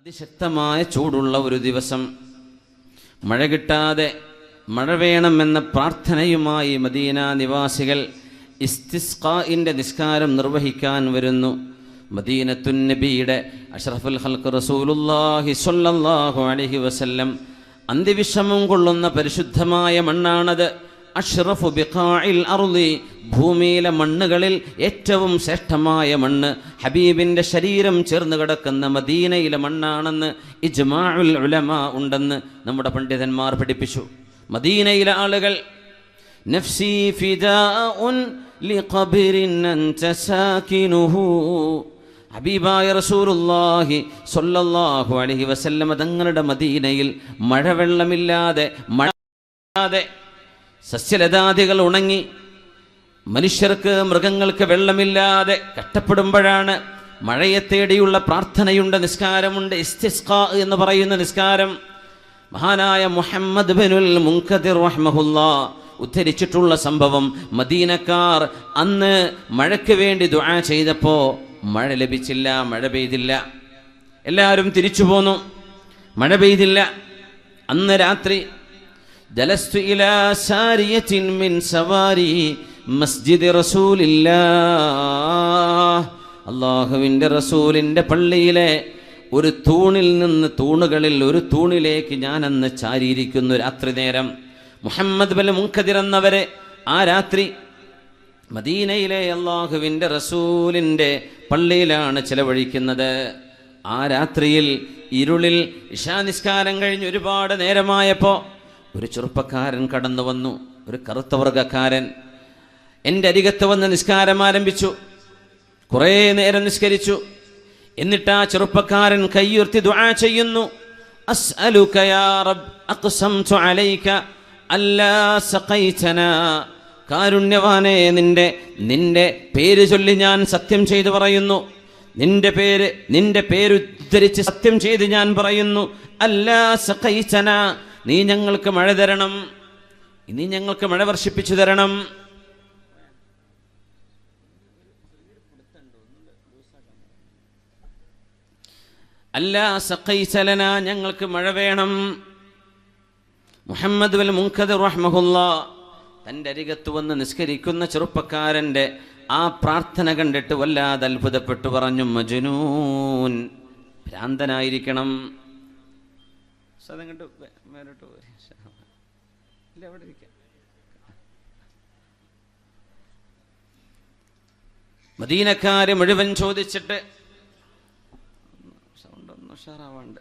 അതിശക്തമായ ചൂടുള്ള ഒരു ദിവസം, മഴ കിട്ടാതെ മഴ വേണമെന്ന പ്രാർത്ഥനയുമായി മദീന നിവാസികൾ ഇസ്തിസ്ഖാഇന്റെ നിസ്കാരം നിർവഹിക്കാൻ വരുന്നു. മദീനത്തുൻ നബിയുടെ അഷ്റഫുൽ ഖൽഖ് റസൂലുള്ളാഹി സ്വല്ലല്ലാഹു അലൈഹി വസല്ലം അന്ത്യവിശ്രമം കൊള്ളുന്ന പരിശുദ്ധമായ മണ്ണാണത്. അഷ്റഫു ബിഖാഇൽ അർളി, ഭൂമിയിലെ മണ്ണുകളിൽ ഏറ്റവും ശ്രേഷ്ഠമായ മണ്ണ് ഹബീബിൻ്റെ ശരീരം ചേർന്ന് കിടക്കുന്ന മദീനയിലെ മണ്ണാണെന്ന് ഇജ്മാഉൽ ഉലമാ ഉണ്ടെന്ന് നമ്മുടെ പണ്ഡിതന്മാർ പഠിപ്പിച്ചു. മദീനയിലെ ആളുകൾ നഫ്സി ഫിദാഉൻ ലിഖബ്രിൻ അൻത സാകിനുഹു, ഹബീബായ റസൂലുള്ളാഹി സ്വല്ലല്ലാഹു അലൈഹി വസല്ലം തങ്ങളുടെ മദീനയിൽ മഴവെള്ളമില്ലാതെ സസ്യലതാദികൾ ഉണങ്ങി മനുഷ്യർക്ക് മൃഗങ്ങൾക്ക് വെള്ളമില്ലാതെ കഷ്ടപ്പെടുമ്പോഴാണ് മഴയെ തേടിയുള്ള പ്രാർത്ഥനയുണ്ട്, നിസ്കാരമുണ്ട്. ഇസ്തിസ്ഖാ എന്ന് പറയുന്ന നിസ്കാരം മഹാനായ മുഹമ്മദ് ബിനുൽ മുൻകദിർ റഹ്മഹുല്ലാഹ് ഉദ്ധരിച്ചിട്ടുള്ള സംഭവം. മദീനക്കാർ അന്ന് മഴയ്ക്ക് വേണ്ടി ദുആ ചെയ്തപ്പോൾ മഴ ലഭിച്ചില്ല, മഴ പെയ്തില്ല. എല്ലാവരും തിരിച്ചു പോന്നു, മഴ പെയ്തില്ല. അന്ന് രാത്രി ജലസ്തു ഇലാ സാരിയത്തിൻ മിൻ സവാരി മസ്ജിദ് റസൂലില്ലാഹ്, അല്ലാഹുവിൻ്റെ റസൂലിൻ്റെ പള്ളിയിലെ ഒരു തൂണിൽ നിന്ന്, തൂണുകളിൽ ഒരു തൂണിലേക്ക് ഞാൻ അന്ന് ചാരിയിരിക്കുന്നു രാത്രി നേരം. മുഹമ്മദ് ബിൻ മുൻകദിർ എന്നവരെ ആ രാത്രി മദീനയിലെ അല്ലാഹുവിൻ്റെ റസൂലിൻ്റെ പള്ളിയിലാണ് ചെലവഴിക്കുന്നത്. ആ രാത്രിയിൽ ഇരുളിൽ ഇശാ നിസ്കാരം കഴിഞ്ഞ് ഒരുപാട് നേരമായപ്പോൾ ഒരു ചെറുപ്പക്കാരൻ കടന്നു വന്നു, ഒരു കറുത്ത വർഗ്ഗക്കാരൻ. എൻ്റെ അരികത്ത് വന്ന് നിസ്കാരം ആരംഭിച്ചു. കുറേ നേരം നിസ്കരിച്ചു. എന്നിട്ട് ആ ചെറുപ്പക്കാരൻ കൈയുയർത്തി ദുആ ചെയ്യുന്നു. അസ്അലുക യാ റബ്ബ് അഖ്സംതു അലൈക അല്ലാ സഖൈതനാ, കാരുണ്യവാനേ, നിന്റെ പേര് ചൊല്ലി ഞാൻ സത്യം ചെയ്തു പറയുന്നു, നിന്റെ പേര് ഉദ്ധരിച്ച് സത്യം ചെയ്ത് ഞാൻ പറയുന്നു, അല്ലാ സഖൈതനാ, നീ ഞങ്ങൾക്ക് മഴ തരണം, നീ ഞങ്ങൾക്ക് മഴ വർഷിപ്പിച്ചു തരണം. അല്ലാ സഖൈതലനാ, ഞങ്ങൾക്ക് മഴ വേണം. മുഹമ്മദ് ബിൻ മുൻകദിർ റഹ്മഹുല്ലാഹ് തൻ്റെ അരികത്ത് വന്ന് നിസ്കരിക്കുന്ന ചെറുപ്പക്കാരൻ്റെ ആ പ്രാർത്ഥന കണ്ടിട്ട് വല്ലാതെ അത്ഭുതപ്പെട്ടു പറഞ്ഞു, മജ്നൂൻ, ഭ്രാന്തനായിരിക്കണം. മദീനക്കാര് മുഴുവൻ ചോദിച്ചിട്ട് സൗണ്ട് ഒന്ന് ഉഷാറാവാണ്ട്,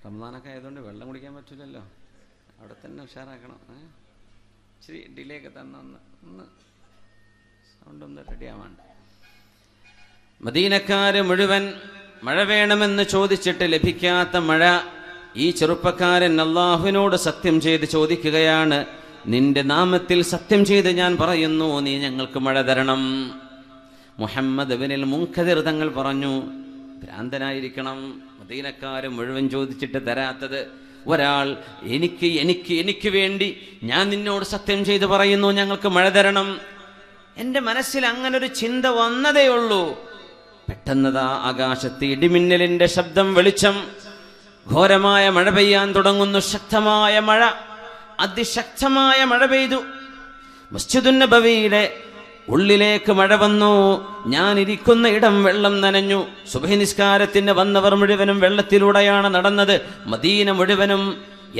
റമദാനൊക്കെ ആയതുകൊണ്ട് വെള്ളം കുടിക്കാൻ പറ്റില്ലല്ലോ, അവിടെ തന്നെ ഉഷാറാക്കണം. ഇച്ചിരി ഡിലേ ഒക്കെ തന്നെ ഒന്ന് സൗണ്ട് ഒന്ന് റെഡി ആവാണ്ട്. മദീനക്കാര് മുഴുവൻ മഴ വേണമെന്ന് ചോദിച്ചിട്ട് ലഭിക്കാത്ത മഴ ഈ ചെറുപ്പക്കാരൻ അല്ലാഹുവിനോട് സത്യം ചെയ്ത് ചോദിക്കുകയാണ്, നിന്റെ നാമത്തിൽ സത്യം ചെയ്ത് ഞാൻ പറയുന്നു, നീ ഞങ്ങൾക്ക് മഴ തരണം. മുഹമ്മദ് ബിനുൽ മുൻകദിർ തങ്ങൾ പറഞ്ഞു, ഭ്രാന്തനായിരിക്കണം. മദീനക്കാര് മുഴുവൻ ചോദിച്ചിട്ട് തരാത്തത് ഒരാൾ എനിക്ക് വേണ്ടി ഞാൻ നിന്നോട് സത്യം ചെയ്ത് പറയുന്നു, ഞങ്ങൾക്ക് മഴ തരണം. എൻ്റെ മനസ്സിൽ അങ്ങനൊരു ചിന്ത വന്നതേ ഉള്ളൂ. പെട്ടെന്നതാ ആകാശത്ത് ഇടിമിന്നലിന്റെ ശബ്ദം, വെളിച്ചം, ഘോരമായ മഴ പെയ്യാൻ തുടങ്ങുന്നു. ശക്തമായ മഴ, അതിശക്തമായ മഴ പെയ്തു. മസ്ജിദുൻ നബവിയുടെ ഉള്ളിലേക്ക് മഴ വന്നു. ഞാൻ ഇരിക്കുന്ന ഇടം വെള്ളം നനഞ്ഞു. സുബ്ഹി നിസ്കാരത്തിന് വന്നവർ മുഴുവനും വെള്ളത്തിലൂടെയാണ് നടന്നത്. മദീന മുഴുവനും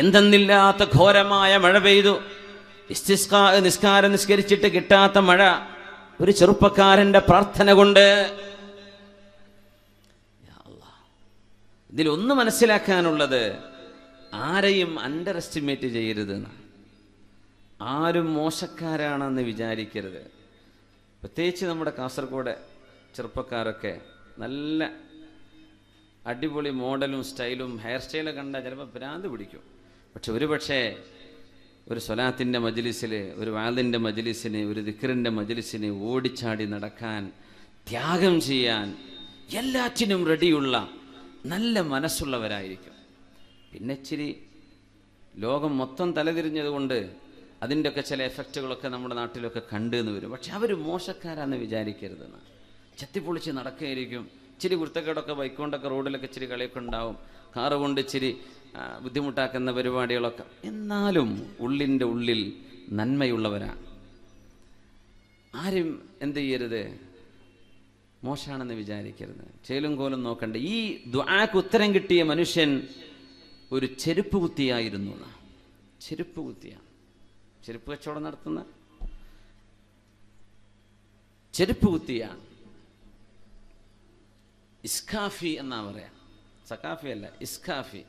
എന്തെന്നില്ലാത്ത ഘോരമായ മഴ പെയ്തു. ഇസ്തിസ്ഖാ നിസ്കാരം നിസ്കരിച്ചിട്ട് കിട്ടാത്ത മഴ ഒരു ചെറുപ്പക്കാരന്റെ പ്രാർത്ഥന കൊണ്ട്. ഇതിലൊന്ന് മനസ്സിലാക്കാനുള്ളത്, ആരെയും അണ്ടർ എസ്റ്റിമേറ്റ് ചെയ്യരുത്, ആരും മോശക്കാരാണെന്ന് വിചാരിക്കരുത്. പ്രത്യേകിച്ച് നമ്മുടെ കാസർഗോഡ് ചെറുപ്പക്കാരൊക്കെ നല്ല അടിപൊളി മോഡലും സ്റ്റൈലും ഹെയർ സ്റ്റൈലും കണ്ടാൽ ചിലപ്പോൾ ഭ്രാന്ത് പിടിക്കും. പക്ഷെ ഒരു സ്വലാത്തിൻ്റെ മജ്ലിസിൽ, ഒരു വാദിൻ്റെ മജ്ലിസിന്, ഒരു ദിക്റിൻ്റെ മജ്ലിസിന് ഓടിച്ചാടി നടക്കാൻ, ത്യാഗം ചെയ്യാൻ എല്ലാറ്റിനും റെഡിയുള്ള നല്ല മനസ്സുള്ളവരായിരിക്കും. പിന്നെ ഇച്ചിരി ലോകം മൊത്തം തലതിരിഞ്ഞതുകൊണ്ട് അതിൻ്റെയൊക്കെ ചില എഫക്റ്റുകളൊക്കെ നമ്മുടെ നാട്ടിലൊക്കെ കണ്ടെന്ന് വരും. പക്ഷെ അവർ മോശക്കാരാന്ന് വിചാരിക്കരുതെന്ന്. ചെത്തിപ്പൊളിച്ച് നടക്കുകയായിരിക്കും, ഇച്ചിരി കുരുത്തക്കേടൊക്കെ ബൈക്ക് കൊണ്ടൊക്കെ റോഡിലൊക്കെ ഇച്ചിരി കളിയൊക്കെ ഉണ്ടാവും, കാറ് കൊണ്ട് ഇച്ചിരി ബുദ്ധിമുട്ടാക്കുന്ന പരിപാടികളൊക്കെ, എന്നാലും ഉള്ളിൻ്റെ ഉള്ളിൽ നന്മയുള്ളവരാണ്. ആരും എന്ത് ചെയ്യരുത്, മോശമാണെന്ന് വിചാരിക്കരുത്, ചേലും കോലും നോക്കണ്ട. ഈ ദുആക്ക് ഉത്തരം കിട്ടിയ മനുഷ്യൻ ഒരു ചെരുപ്പ് കുത്തിയായിരുന്നു. ചെരുപ്പ് കുത്തിയാണ്, ചെരുപ്പ് കച്ചവടം നടത്തുന്ന ചെരുപ്പ് കുത്തിയാണ്. ഇസ്കാഫി എന്നാ പറയാ, സക്കാഫി അല്ല, ഇസ്കാഫി.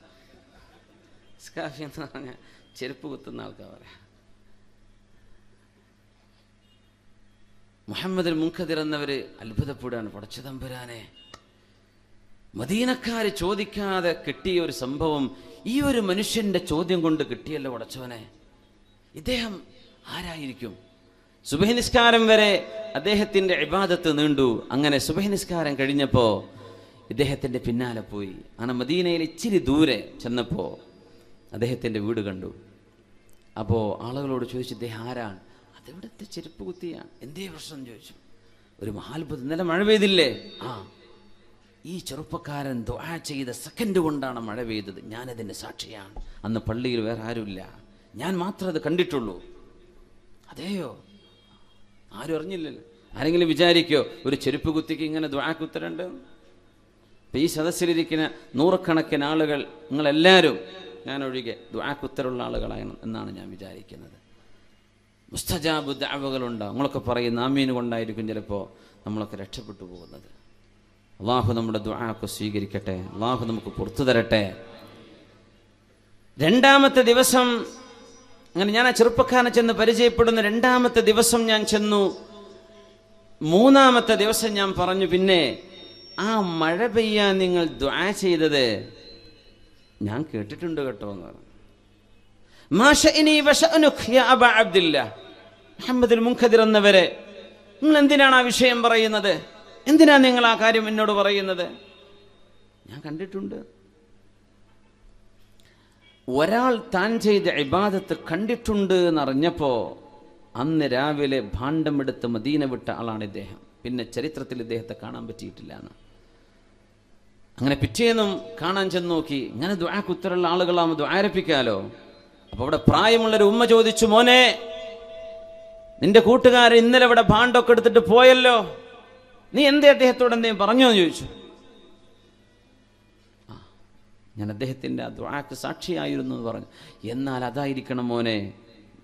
ഇസ്കാഫി എന്ന് പറഞ്ഞാൽ ചെരുപ്പ് കുത്തുന്ന ആൾക്കാർ പറയാം. മുഹമ്മദ് മുൻകദിർ എന്നവര് അത്ഭുതപ്പെടുകയാണ്. പടച്ച തമ്പുരാനെ, മദീനക്കാര് ചോദിക്കാതെ കിട്ടിയ ഒരു സംഭവം ഈ ഒരു മനുഷ്യന്റെ ചോദ്യം കൊണ്ട് കിട്ടിയല്ലോ പടച്ചവനെ. ഇദ്ദേഹം ആരായിരിക്കും? സുബഹി നിസ്കാരം വരെ അദ്ദേഹത്തിന്റെ ഇബാദത്ത് നീണ്ടു. അങ്ങനെ സുബഹി നിസ്കാരം കഴിഞ്ഞപ്പോ ഇദ്ദേഹത്തിന്റെ പിന്നാലെ പോയി. അങ്ങനെ മദീനയിൽ ഇച്ചിരി ദൂരെ ചെന്നപ്പോ അദ്ദേഹത്തിന്റെ വീട് കണ്ടു. അപ്പോ ആളുകളോട് ചോദിച്ചു, ഇദ്ദേഹം ആരാണ്? അതെവിടുത്തെ ചെരുപ്പ് കുത്തിയാണ്. എന്തേ പ്രശ്നം ചോദിച്ചു. ഒരു മഹാത്ഭുതം, ഇന്നലെ മഴ പെയ്തില്ലേ? ഈ ചെറുപ്പക്കാരൻ ദുആ ചെയ്ത സെക്കൻഡ് കൊണ്ടാണ് മഴ പെയ്തത്, ഞാനതിൻ്റെ സാക്ഷിയാണ്. അന്ന് പള്ളിയിൽ വേറെ ആരുമില്ല, ഞാൻ മാത്രമേ അത് കണ്ടിട്ടുള്ളൂ. അതെയോ? ആരും അറിഞ്ഞില്ലല്ലോ. ആരെങ്കിലും വിചാരിക്കോ ഒരു ചെരുപ്പ് കുത്തിക്ക് ഇങ്ങനെ ദുആക്ക് ഉത്തരണ്ട്? ഈ സദസ്സിലിരിക്കുന്ന നൂറുകണക്കിന് ആളുകൾ, നിങ്ങളെല്ലാവരും ഞാനൊഴികെ ദുആക്ക് ഉത്തരമുള്ള ആളുകളാണ് എന്നാണ് ഞാൻ വിചാരിക്കുന്നത്. മുസ്തജാബ് ദഅവകളുണ്ടാവും. നിങ്ങളൊക്കെ പറയുന്ന ആമീൻ കൊണ്ടായിരിക്കും ചിലപ്പോൾ നമ്മളൊക്കെ രക്ഷപ്പെട്ടു പോകുന്നത്. അള്ളാഹു നമ്മുടെ ദുആക്ക് സ്വീകരിക്കട്ടെ, അള്ളാഹു നമുക്ക് പുറത്തു തരട്ടെ. രണ്ടാമത്തെ ദിവസം അങ്ങനെ ഞാൻ ആ ചെറുപ്പക്കാരനെ ചെന്ന് പരിചയപ്പെടുന്ന രണ്ടാമത്തെ ദിവസം ഞാൻ ചെന്നു. മൂന്നാമത്തെ ദിവസം ഞാൻ പറഞ്ഞു, പിന്നെ ആ മഴ പെയ്യാൻ നിങ്ങൾ ദുആ ചെയ്തത് ഞാൻ കേട്ടിട്ടുണ്ട് കേട്ടോ എന്ന് പറഞ്ഞു. മുഹമ്മദ് മുൻകദിർ എന്നവരെ, നിങ്ങൾ എന്തിനാണ് ആ വിഷയം പറയുന്നത്? എന്തിനാ നിങ്ങൾ ആ കാര്യം എന്നോട് പറയുന്നത്? ഞാൻ കണ്ടിട്ടുണ്ട്. ഒരാൾ താൻ ചെയ്ത ഇബാദത്ത് കണ്ടിട്ടുണ്ട് എന്നറിഞ്ഞപ്പോ അന്ന് രാവിലെ ഭാണ്ഡമെടുത്ത് മദീന വിട്ട ആളാണ് ഇദ്ദേഹം. പിന്നെ ചരിത്രത്തിൽ ഇദ്ദേഹത്തെ കാണാൻ പറ്റിയിട്ടില്ല എന്ന്. അങ്ങനെ പിറ്റേന്നും കാണാൻ ചെന്ന് നോക്കി. ഇങ്ങനെ ദുആക്ക് ഉത്തരമുള്ള ആളുകളാകുമ്പോൾ ദുആരപ്പിക്കാലോ. അപ്പൊ അവിടെ പ്രായമുള്ളൊരു ഉമ്മ ചോദിച്ചു, മോനെ, നിന്റെ കൂട്ടുകാരൻ ഇന്നലെ ഇവിടെ ഭാണ്ഡൊക്കെ എടുത്തിട്ട് പോയല്ലോ, നീ എന്തേ അദ്ദേഹത്തോട് എന്തേലും പറഞ്ഞോ എന്ന് ചോദിച്ചു. ഞാൻ അദ്ദേഹത്തിൻ്റെ ആ ദുആക്ക് സാക്ഷിയായിരുന്നു എന്ന് പറഞ്ഞു. എന്നാൽ അതായിരിക്കണം മോനെ,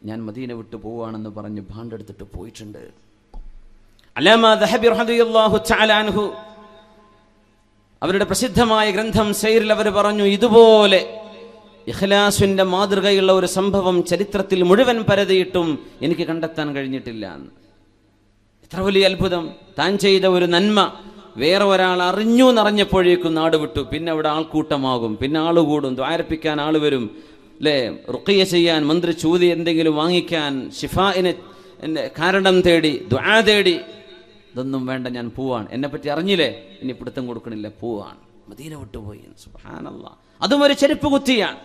ഞാൻ മദീന വിട്ടു പോവുകയാണെന്ന് പറഞ്ഞ് ഭാണ്ഡെടുത്തിട്ട് പോയിട്ടുണ്ട്. അല്ലാമ ദഹബി റളിയല്ലാഹു തആല അൻഹു അവരുടെ പ്രസിദ്ധമായ ഗ്രന്ഥം സൈറിൽ അവർ പറഞ്ഞു, ഇതുപോലെ ഇഖ്ലാസിന്റെ മാതൃകയുള്ള ഒരു സംഭവം ചരിത്രത്തിൽ മുഴുവൻ പരതിയിട്ടും എനിക്ക് കണ്ടെത്താൻ കഴിഞ്ഞിട്ടില്ല എന്ന്. എത്ര വലിയ അത്ഭുതം! താൻ ചെയ്ത ഒരു നന്മ വേറെ ഒരാൾ അറിഞ്ഞു എന്നറിഞ്ഞപ്പോഴേക്കും നാട് വിട്ടു. പിന്നെ അവിടെ ആൾക്കൂട്ടമാകും, പിന്നെ ആള് കൂടും, ദ്വാരപ്പിക്കാൻ ആള് വരും, അല്ലേ, റുഖിയ ചെയ്യാൻ, മന്ത്രി ചൂതി എന്തെങ്കിലും വാങ്ങിക്കാൻ, ഷിഫാഇന് കാരണം തേടി, ദുആ തേടി. ഇതൊന്നും വേണ്ട, ഞാൻ പോവാണ്, എന്നെ പറ്റി അറിഞ്ഞില്ലേ, ഇനി പിടുത്തം കൊടുക്കണില്ല, പോവാണ്, മദീന വിട്ടുപോയി. സുബ്ഹാനല്ലാഹ്. അതും ഒരു ചെരുപ്പ് കുത്തിയാണ്.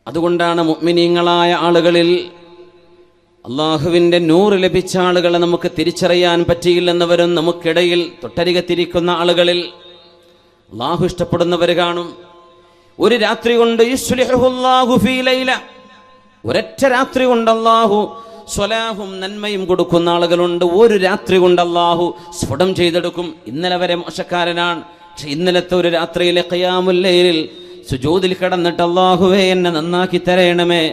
അതുകൊണ്ടാണ് മുഅ്മിനീങ്ങളായ ആളുകളിൽ അള്ളാഹുവിൻ്റെ നൂറ് ലഭിച്ച ആളുകളെ നമുക്ക് തിരിച്ചറിയാൻ പറ്റിയില്ലെന്നവരും നമുക്കിടയിൽ തൊട്ടരികത്തിരിക്കുന്ന ആളുകളിൽ അള്ളാഹു ഇഷ്ടപ്പെടുന്നവർ കാണും. ഒരു രാത്രി കൊണ്ട് യുസ്ലിഹുല്ലാഹു ഫീ ലൈല, ഒരൊറ്റ രാത്രി കൊണ്ട് അള്ളാഹു സ്വലാഹും നന്മയും കൊടുക്കുന്ന ആളുകളുണ്ട്. ഒരു രാത്രി കൊണ്ട് അള്ളാഹു സ്ഫുടം ചെയ്തെടുക്കും. ഇന്നലെ വരെ മോശക്കാരനാണ്, പക്ഷെ ഇന്നലത്തെ ഒരു രാത്രിയിലെ ഖിയാമുൽ ലൈലിൽ സുജൂദിൽ കിടന്നിട്ട് അള്ളാഹുവേ എന്നെ നന്നാക്കി തരയണമേ,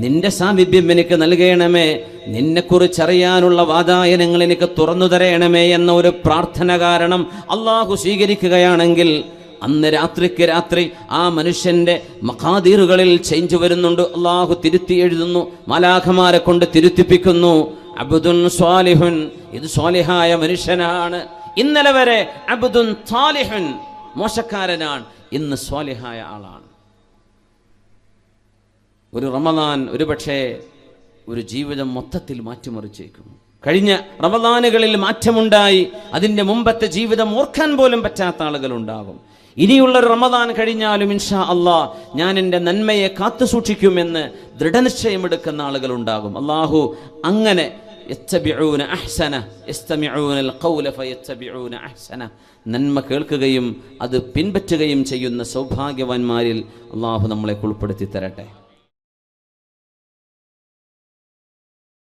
നിന്റെ സാമീപ്യം എനിക്ക് നൽകണമേ, നിന്നെക്കുറിച്ചറിയാനുള്ള വാതായനങ്ങൾ എനിക്ക് തുറന്നു തരയണമേ എന്ന ഒരു പ്രാർത്ഥന കാരണം അള്ളാഹു സ്വീകരിക്കുകയാണെങ്കിൽ അന്ന് രാത്രിക്ക് രാത്രി ആ മനുഷ്യന്റെ മഖാദീറുകളിൽ ചേഞ്ച് വരുന്നുണ്ട്. അള്ളാഹു തിരുത്തി എഴുതുന്നു, മാലാഖമാരെ കൊണ്ട് തിരുത്തിപ്പിക്കുന്നു. അബ്ദുൻ സ്വാലിഹുൻ, ഇത് സ്വാലിഹായ മനുഷ്യനാണ്. ഇന്നലെ വരെ അബ്ദുൻ സാലിഹുൻ, മോശക്കാരനാണ്, ഇന്ന് സ്വാലിഹായ ആളാണ്. ഒരു റമദാൻ ഒരുപക്ഷെ ഒരു ജീവിതം മൊത്തത്തിൽ മാറ്റിമറിച്ചേക്കും. കഴിഞ്ഞ റമദാനുകളിൽ മാറ്റമുണ്ടായി, അതിൻ്റെ മുമ്പത്തെ ജീവിതം ഓർക്കാൻ പോലും പറ്റാത്ത ആളുകളുണ്ടാകും. ഇനിയുള്ളൊരു റമദാൻ കഴിഞ്ഞാലും ഇൻഷാ അള്ളാഹ് ഞാൻ എൻ്റെ നന്മയെ കാത്തു സൂക്ഷിക്കുമെന്ന് ദൃഢനിശ്ചയമെടുക്കുന്ന ആളുകളുണ്ടാകും. അള്ളാഹു അങ്ങനെ യത്തബിഊന അഹ്സന യസ്തമിഊനൽ ഖൗല ഫയത്തബിഊന അഹ്സന. നന്മ കേൾക്കുകയും അത് പിൻപറ്റുകയും ചെയ്യുന്ന സൗഭാഗ്യവാന്മാരിൽ അള്ളാഹു നമ്മളെ ഉൾപ്പെടുത്തി തരട്ടെ.